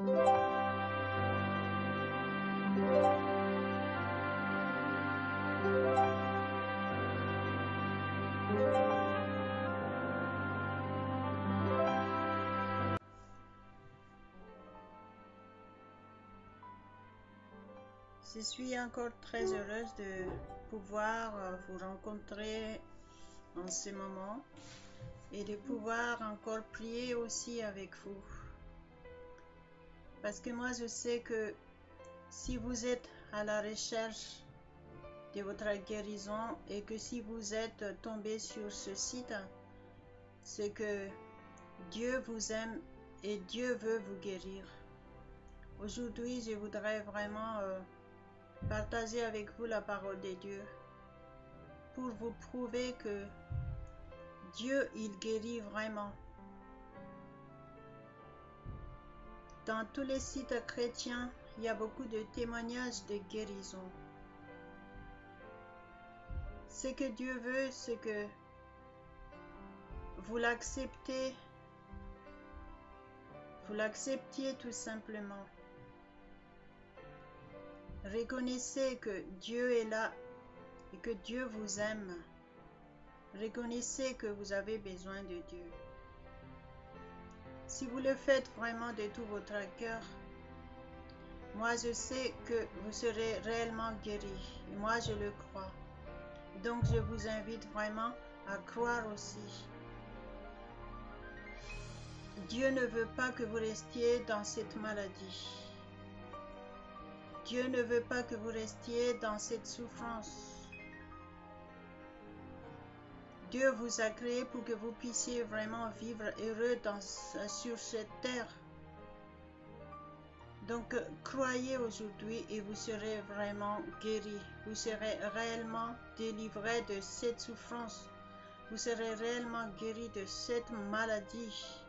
Je suis encore très heureuse de pouvoir vous rencontrer en ce moment et de pouvoir encore prier aussi avec vous. Parce que moi je sais que si vous êtes à la recherche de votre guérison et que si vous êtes tombé sur ce site, c'est que Dieu vous aime et Dieu veut vous guérir. Aujourd'hui, je voudrais vraiment partager avec vous la parole de Dieu pour vous prouver que Dieu, il guérit vraiment. Dans tous les sites chrétiens, il y a beaucoup de témoignages de guérison. Ce que Dieu veut, c'est que vous l'acceptiez tout simplement. Reconnaissez que Dieu est là et que Dieu vous aime. Reconnaissez que vous avez besoin de Dieu. Si vous le faites vraiment de tout votre cœur, moi je sais que vous serez réellement guéri. Et moi je le crois. Donc je vous invite vraiment à croire aussi. Dieu ne veut pas que vous restiez dans cette maladie. Dieu ne veut pas que vous restiez dans cette souffrance. Dieu vous a créé pour que vous puissiez vraiment vivre heureux sur cette terre. Donc, croyez aujourd'hui et vous serez vraiment guéri. Vous serez réellement délivré de cette souffrance. Vous serez réellement guéri de cette maladie.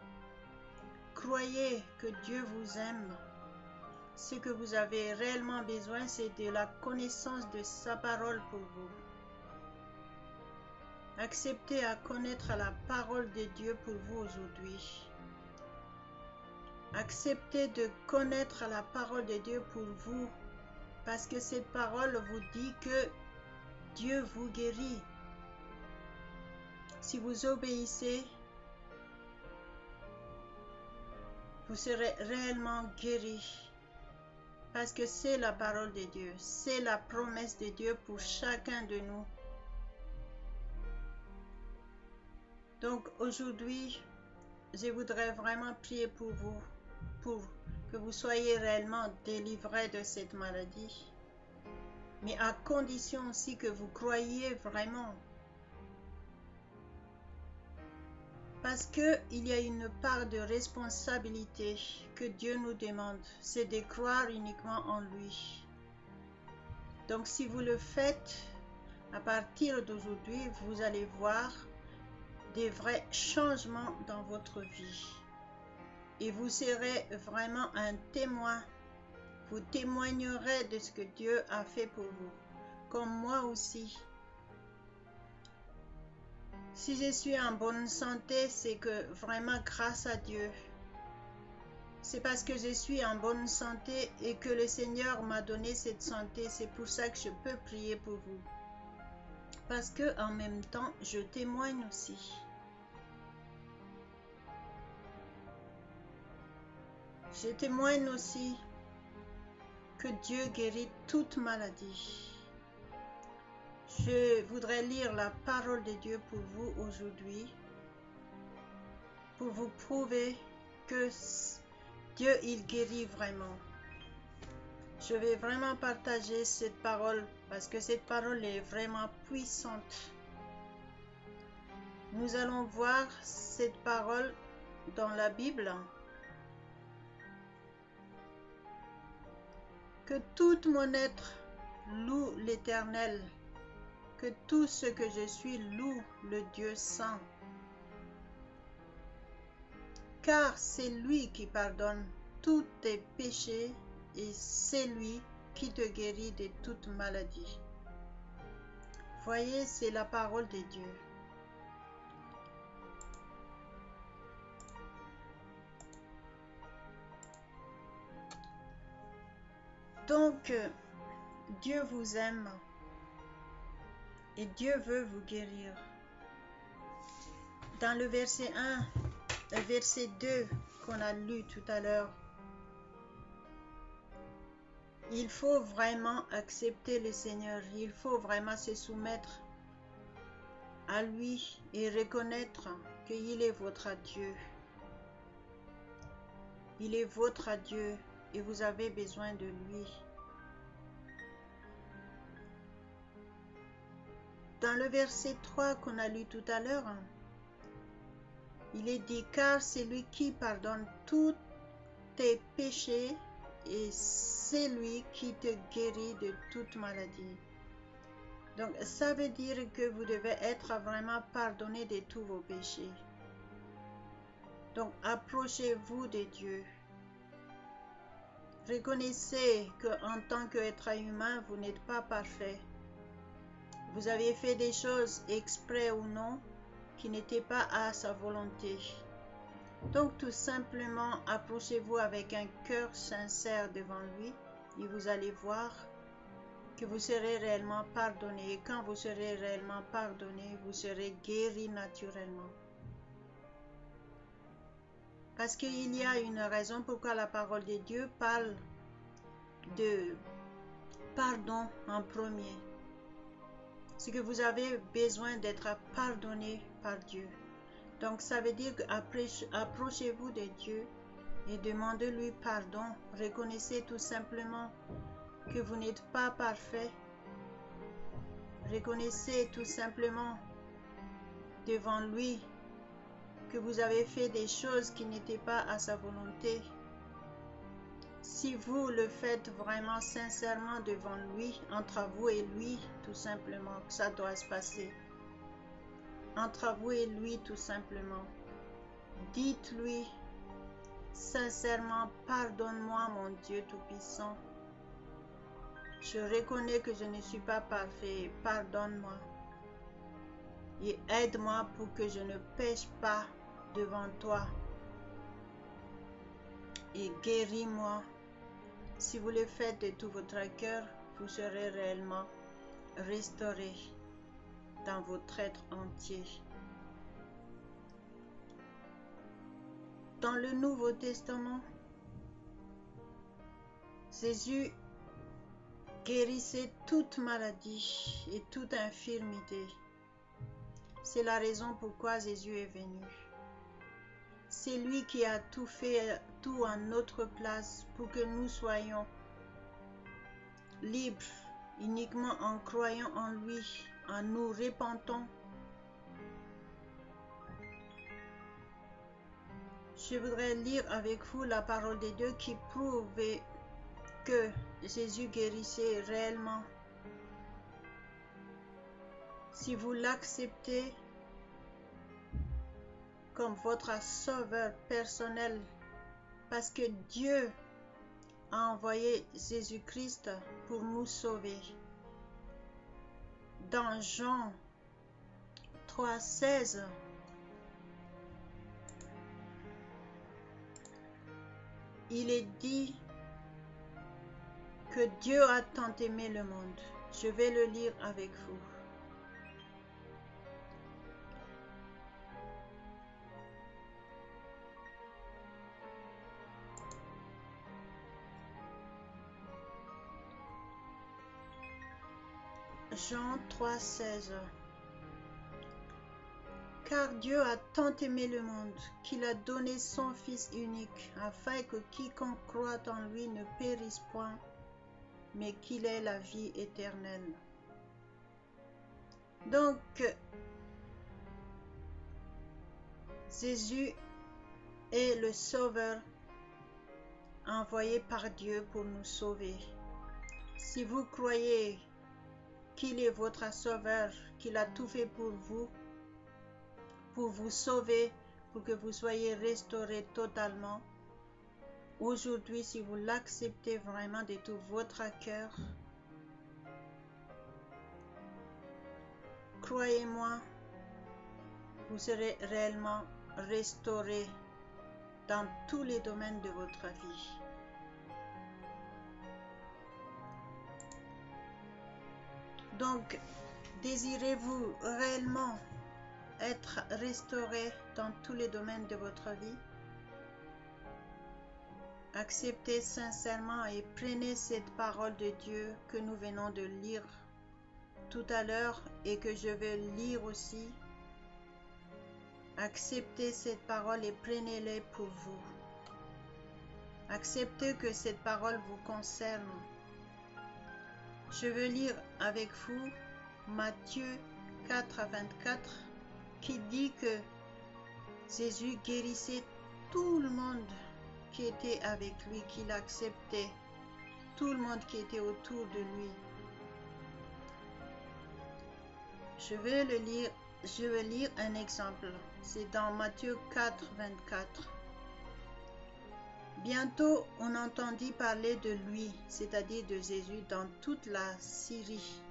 Croyez que Dieu vous aime. Ce que vous avez réellement besoin, c'est de la connaissance de sa parole pour vous. Acceptez à connaître la parole de Dieu pour vous aujourd'hui. Acceptez de connaître la parole de Dieu pour vous, parce que cette parole vous dit que Dieu vous guérit. Si vous obéissez, vous serez réellement guéri, parce que c'est la parole de Dieu, c'est la promesse de Dieu pour chacun de nous. Donc aujourd'hui, je voudrais vraiment prier pour vous, pour que vous soyez réellement délivrés de cette maladie. Mais à condition aussi que vous croyiez vraiment. Parce qu'il y a une part de responsabilité que Dieu nous demande, c'est de croire uniquement en lui. Donc si vous le faites, à partir d'aujourd'hui, vous allez voir des vrais changements dans votre vie. Et vous serez vraiment un témoin. Vous témoignerez de ce que Dieu a fait pour vous, comme moi aussi. Si je suis en bonne santé, c'est que vraiment grâce à Dieu. C'est parce que je suis en bonne santé et que le Seigneur m'a donné cette santé. C'est pour ça que je peux prier pour vous. Parce que en même temps, je témoigne aussi. Je témoigne aussi que Dieu guérit toute maladie. Je voudrais lire la parole de Dieu pour vous aujourd'hui, pour vous prouver que Dieu, il guérit vraiment. Je vais vraiment partager cette parole parce que cette parole est vraiment puissante. Nous allons voir cette parole dans la Bible. Que tout mon être loue l'Éternel, que tout ce que je suis loue le Dieu saint. Car c'est lui qui pardonne tous tes péchés et c'est lui qui te guérit de toute maladie. Voyez, c'est la parole de Dieu. Donc, Dieu vous aime et Dieu veut vous guérir. Dans le verset 1, le verset 2 qu'on a lu tout à l'heure, il faut vraiment accepter le Seigneur, il faut vraiment se soumettre à lui et reconnaître qu'il est votre Dieu. Il est votre Dieu et vous avez besoin de lui. Dans le verset 3 qu'on a lu tout à l'heure, il est dit, car c'est lui qui pardonne tous tes péchés et c'est lui qui te guérit de toute maladie. Donc, ça veut dire que vous devez être vraiment pardonné de tous vos péchés. Donc, approchez-vous de Dieu. Reconnaissez qu'en tant qu'être humain, vous n'êtes pas parfait. Vous avez fait des choses exprès ou non qui n'étaient pas à sa volonté. Donc, tout simplement, approchez-vous avec un cœur sincère devant lui et vous allez voir que vous serez réellement pardonné. Et quand vous serez réellement pardonné, vous serez guéri naturellement. Parce qu'il y a une raison pourquoi la parole de Dieu parle de pardon en premier. C'est que vous avez besoin d'être pardonné par Dieu. Donc ça veut dire qu'approchez-vous de Dieu et demandez-lui pardon. Reconnaissez tout simplement que vous n'êtes pas parfait. Reconnaissez tout simplement devant lui que vous avez fait des choses qui n'étaient pas à sa volonté. Si vous le faites vraiment sincèrement devant lui, entre vous et lui, tout simplement, ça doit se passer. Entre vous et lui, tout simplement. Dites-lui sincèrement, pardonne-moi mon Dieu Tout-Puissant. Je reconnais que je ne suis pas parfait, pardonne-moi. Et aide-moi pour que je ne pêche pas devant toi. Et guéris-moi. Si vous le faites de tout votre cœur, vous serez réellement restauré dans votre être entier. Dans le Nouveau Testament, Jésus guérissait toute maladie et toute infirmité. C'est la raison pourquoi Jésus est venu. C'est lui qui a tout fait, tout en notre place pour que nous soyons libres, uniquement en croyant en lui, en nous repentant. Je voudrais lire avec vous la parole de Dieu qui prouve que Jésus guérissait réellement. Si vous l'acceptez comme votre sauveur personnel, parce que Dieu a envoyé Jésus-Christ pour nous sauver. Dans Jean 3,16, il est dit que Dieu a tant aimé le monde. Je vais le lire avec vous. Jean 3,16. Car Dieu a tant aimé le monde qu'il a donné son Fils unique, afin que quiconque croit en lui ne périsse point, mais qu'il ait la vie éternelle. Donc, Jésus est le Sauveur envoyé par Dieu pour nous sauver. Si vous croyez qu'il est votre Sauveur, qu'il a tout fait pour vous sauver, pour que vous soyez restaurés totalement, aujourd'hui, si vous l'acceptez vraiment de tout votre cœur, croyez-moi, vous serez réellement restaurés dans tous les domaines de votre vie. Donc, désirez-vous réellement être restauré dans tous les domaines de votre vie? Acceptez sincèrement et prenez cette parole de Dieu que nous venons de lire tout à l'heure et que je vais lire aussi. Acceptez cette parole et prenez-la pour vous. Acceptez que cette parole vous concerne. Je veux lire avec vous Matthieu 4 à 24 qui dit que Jésus guérissait tout le monde qui était avec lui, qu'il acceptait, tout le monde qui était autour de lui. Je vais lire un exemple. C'est dans Matthieu 4, 24. Bientôt, on entendit parler de lui, c'est-à-dire de Jésus, dans toute la Syrie.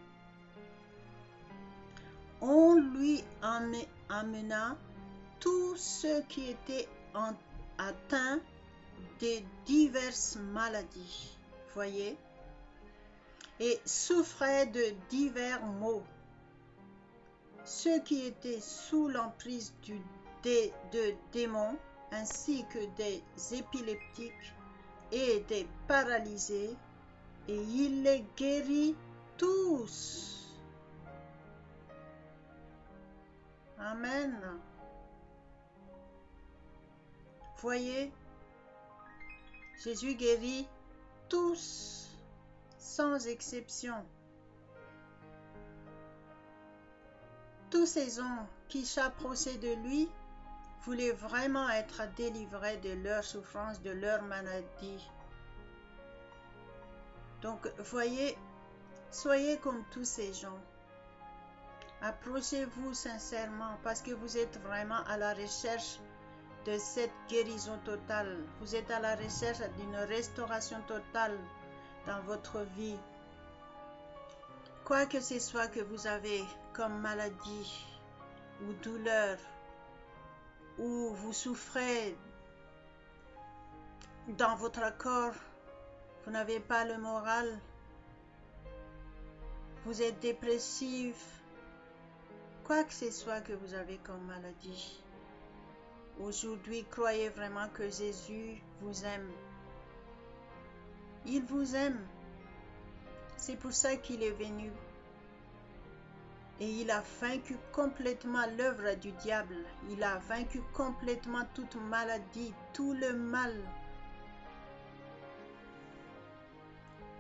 On lui amena tous ceux qui étaient atteints de diverses maladies, voyez, et souffraient de divers maux. Ceux qui étaient sous l'emprise de démons, ainsi que des épileptiques et des paralysés, et il les guérit tous. Amen. Voyez, Jésus guérit tous, sans exception. Tous ces hommes qui s'approchaient de lui voulaient vraiment être délivrés de leur souffrance, de leur maladie. Donc, voyez, soyez comme tous ces gens. Approchez-vous sincèrement parce que vous êtes vraiment à la recherche de cette guérison totale. Vous êtes à la recherche d'une restauration totale dans votre vie. Quoi que ce soit que vous avez comme maladie ou douleur, ou vous souffrez dans votre corps, vous n'avez pas le moral, vous êtes dépressif, quoi que ce soit que vous avez comme maladie, aujourd'hui, croyez vraiment que Jésus vous aime. Il vous aime. C'est pour ça qu'il est venu. Et il a vaincu complètement l'œuvre du diable. Il a vaincu complètement toute maladie, tout le mal.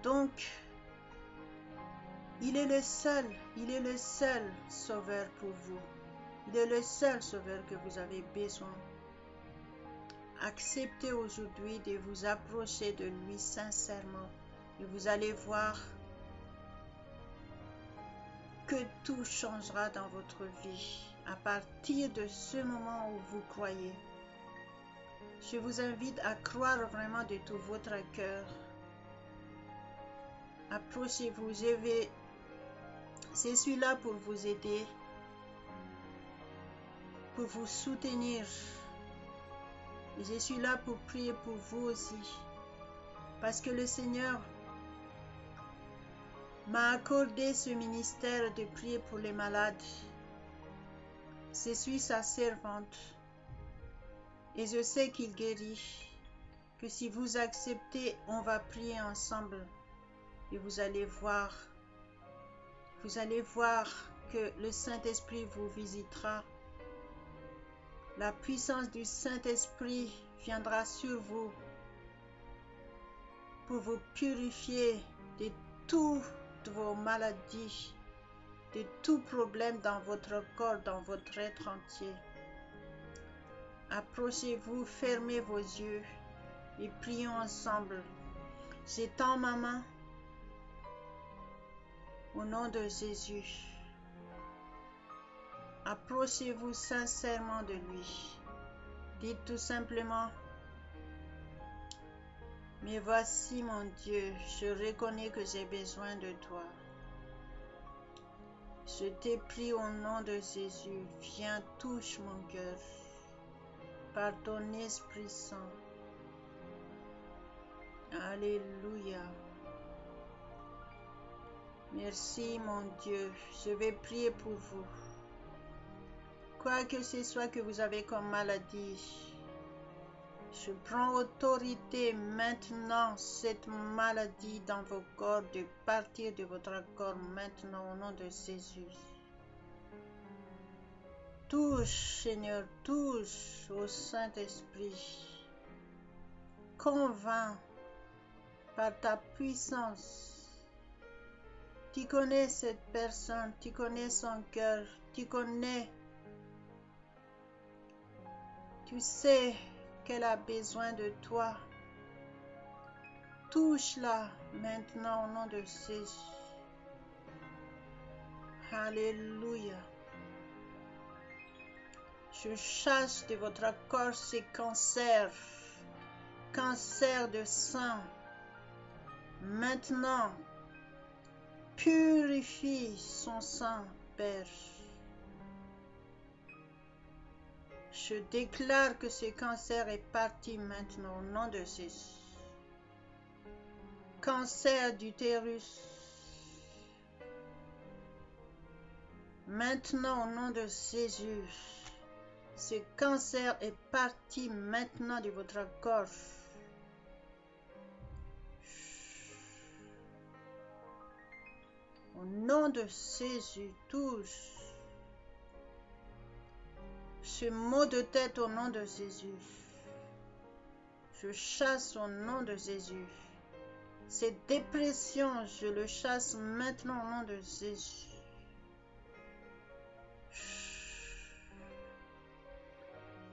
Donc, il est le seul sauveur pour vous. Il est le seul sauveur que vous avez besoin. Acceptez aujourd'hui de vous approcher de lui sincèrement et vous allez voir que tout changera dans votre vie à partir de ce moment où vous croyez. Je vous invite à croire vraiment de tout votre cœur. Approchez-vous, je suis là pour vous aider, pour vous soutenir. Et je suis là pour prier pour vous aussi. Parce que le Seigneur m'a accordé ce ministère de prier pour les malades. Je suis sa servante. Et je sais qu'il guérit. Que si vous acceptez, on va prier ensemble. Et vous allez voir que le Saint-Esprit vous visitera. La puissance du Saint-Esprit viendra sur vous pour vous purifier de toutes vos maladies, de tout problème dans votre corps, dans votre être entier. Approchez-vous, fermez vos yeux et prions ensemble. J'étends ma main au nom de Jésus. Approchez-vous sincèrement de lui. Dites tout simplement: mais voici mon Dieu, je reconnais que j'ai besoin de toi. Je te prie au nom de Jésus, viens touche mon cœur par ton Esprit Saint. Alléluia. Merci mon Dieu. Je vais prier pour vous. Quoi que ce soit que vous avez comme maladie, je prends autorité maintenant, cette maladie dans vos corps, de partir de votre corps maintenant au nom de Jésus. Touche, Seigneur, touche au Saint-Esprit. Convainc par ta puissance. Tu connais cette personne, tu connais son cœur, tu connais, tu sais qu'elle a besoin de toi. Touche-la maintenant au nom de Jésus. Alléluia. Je chasse de votre corps ces cancers, cancer de sang. Maintenant, purifie son sang, Père. Je déclare que ce cancer est parti maintenant au nom de Jésus. Cancer d'utérus. Maintenant au nom de Jésus. Ce cancer est parti maintenant de votre corps. Au nom de Jésus, touche ce mot de tête au nom de Jésus. Je chasse au nom de Jésus. Cette dépression, je le chasse maintenant au nom de Jésus.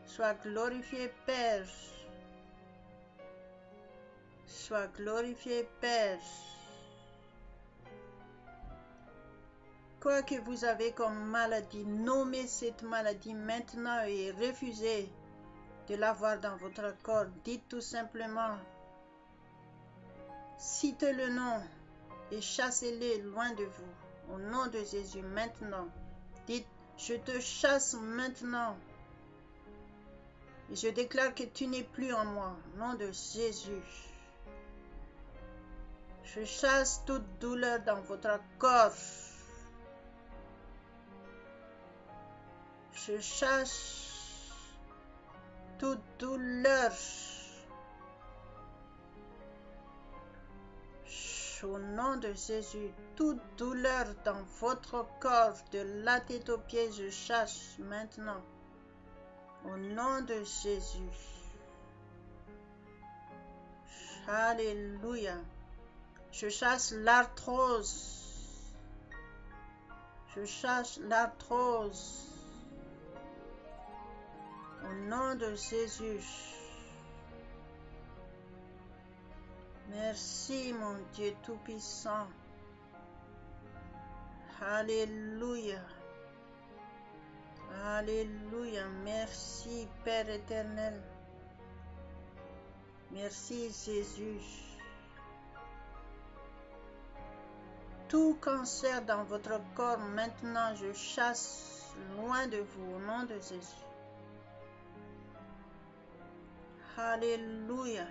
Sois glorifié, Père. Sois glorifié, Père. Quoi que vous avez comme maladie, nommez cette maladie maintenant et refusez de l'avoir dans votre corps. Dites tout simplement, citez le nom et chassez-les loin de vous. Au nom de Jésus, maintenant. Dites, je te chasse maintenant. Et je déclare que tu n'es plus en moi. Au nom de Jésus. Je chasse toute douleur dans votre corps. Je chasse toute douleur. Au nom de Jésus, toute douleur dans votre corps, de la tête aux pieds, je chasse maintenant. Au nom de Jésus. Alléluia. Je chasse l'arthrose. Je chasse l'arthrose. Au nom de Jésus. Merci mon Dieu Tout-Puissant. Alléluia. Alléluia. Merci Père éternel. Merci Jésus. Tout cancer dans votre corps, maintenant je chasse loin de vous au nom de Jésus. Alléluia.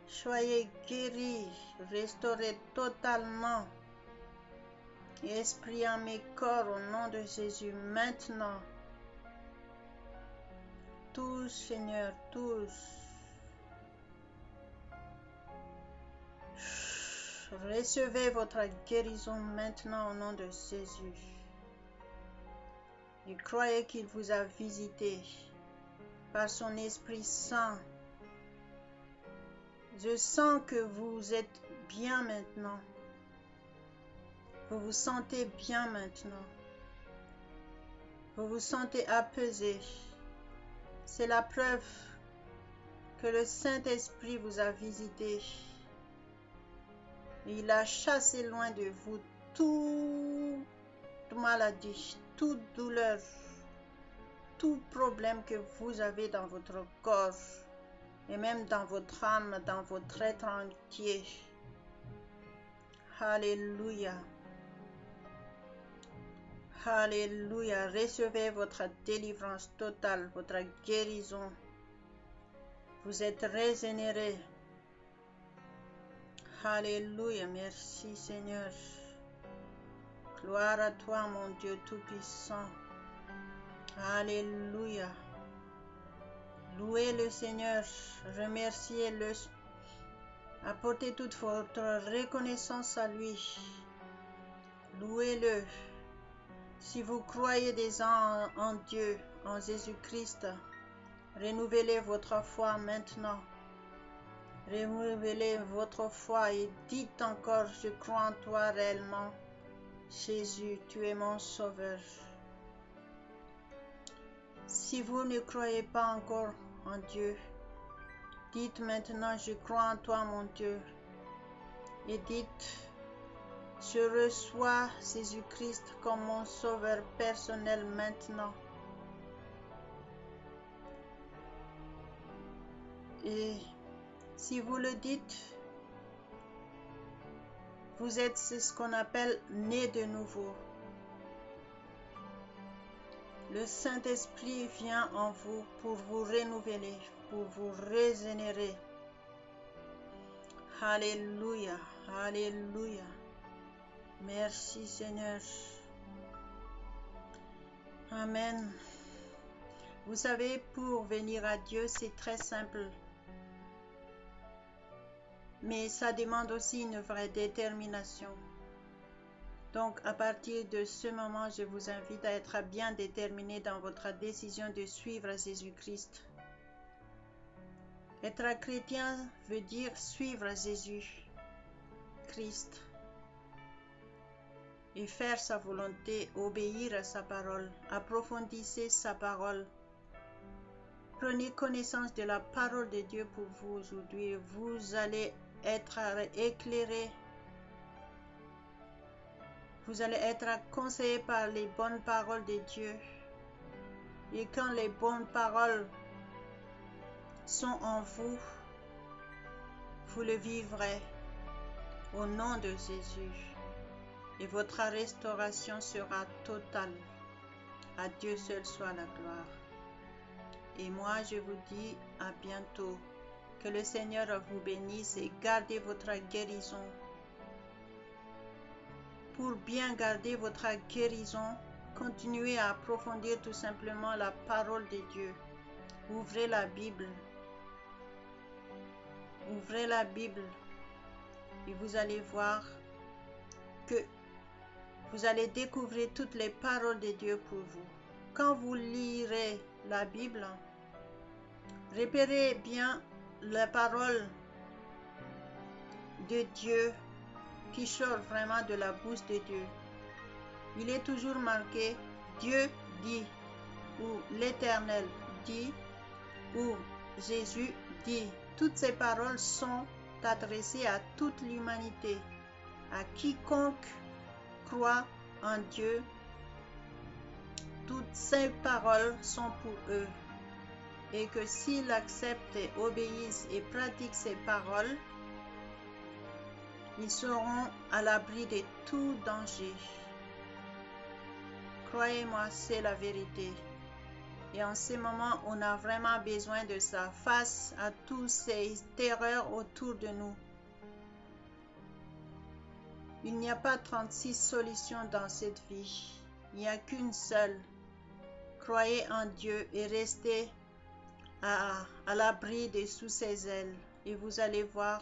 Soyez guéris, restaurés totalement. Esprit, âme et corps au nom de Jésus maintenant. Tous, Seigneur, tous. Recevez votre guérison maintenant au nom de Jésus. Et croyez qu'il vous a visité par son Esprit Saint. Je sens que vous êtes bien maintenant. Vous vous sentez bien maintenant. Vous vous sentez apaisé. C'est la preuve que le Saint-Esprit vous a visité. Il a chassé loin de vous toute maladie, toute douleur, tout problème que vous avez dans votre corps et même dans votre âme, dans votre être entier. Alléluia. Alléluia. Recevez votre délivrance totale, votre guérison. Vous êtes régénérés. Alléluia. Merci Seigneur. Gloire à toi, mon Dieu Tout-Puissant. Alléluia. Louez le Seigneur. Remerciez-le. Apportez toute votre reconnaissance à lui. Louez-le. Si vous croyez déjà en Dieu, en Jésus-Christ, renouvelez votre foi maintenant. Renouvelez votre foi et dites encore, je crois en toi réellement. Jésus, tu es mon sauveur. Si vous ne croyez pas encore en Dieu, dites maintenant, je crois en toi, mon Dieu. Et dites, je reçois Jésus-Christ comme mon sauveur personnel maintenant. Et si vous le dites, vous êtes ce qu'on appelle né de nouveau. Le Saint-Esprit vient en vous pour vous renouveler, pour vous régénérer. Alléluia, alléluia. Merci Seigneur. Amen. Vous savez, pour venir à Dieu, c'est très simple. Mais ça demande aussi une vraie détermination. Donc, à partir de ce moment, je vous invite à être bien déterminé dans votre décision de suivre Jésus-Christ. Être chrétien veut dire suivre Jésus-Christ et faire sa volonté, obéir à sa parole, approfondissez sa parole. Prenez connaissance de la parole de Dieu pour vous aujourd'hui. Vous allez être éclairé. Vous allez être conseillé par les bonnes paroles de Dieu. Et quand les bonnes paroles sont en vous, vous le vivrez au nom de Jésus. Et votre restauration sera totale. À Dieu seul soit la gloire. Et moi, je vous dis à bientôt. Que le Seigneur vous bénisse et gardez votre guérison. Pour bien garder votre guérison, continuez à approfondir tout simplement la parole de Dieu. Ouvrez la Bible. Ouvrez la Bible et vous allez voir que vous allez découvrir toutes les paroles de Dieu pour vous. Quand vous lirez la Bible, repérez bien la parole de Dieu qui sort vraiment de la bouche de Dieu. Il est toujours marqué Dieu dit, ou l'Éternel dit, ou Jésus dit. Toutes ces paroles sont adressées à toute l'humanité, à quiconque croit en Dieu. Toutes ces paroles sont pour eux. Et que s'ils acceptent, obéissent et pratiquent ces paroles, ils seront à l'abri de tout danger. Croyez-moi, c'est la vérité. Et en ce moment, on a vraiment besoin de ça face à toutes ces terreurs autour de nous. Il n'y a pas 36 solutions dans cette vie. Il n'y a qu'une seule. Croyez en Dieu et restez à l'abri de sous ses ailes. Et vous allez voir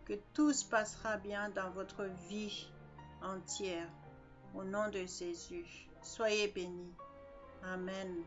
que tout se passera bien dans votre vie entière. Au nom de Jésus, soyez bénis. Amen.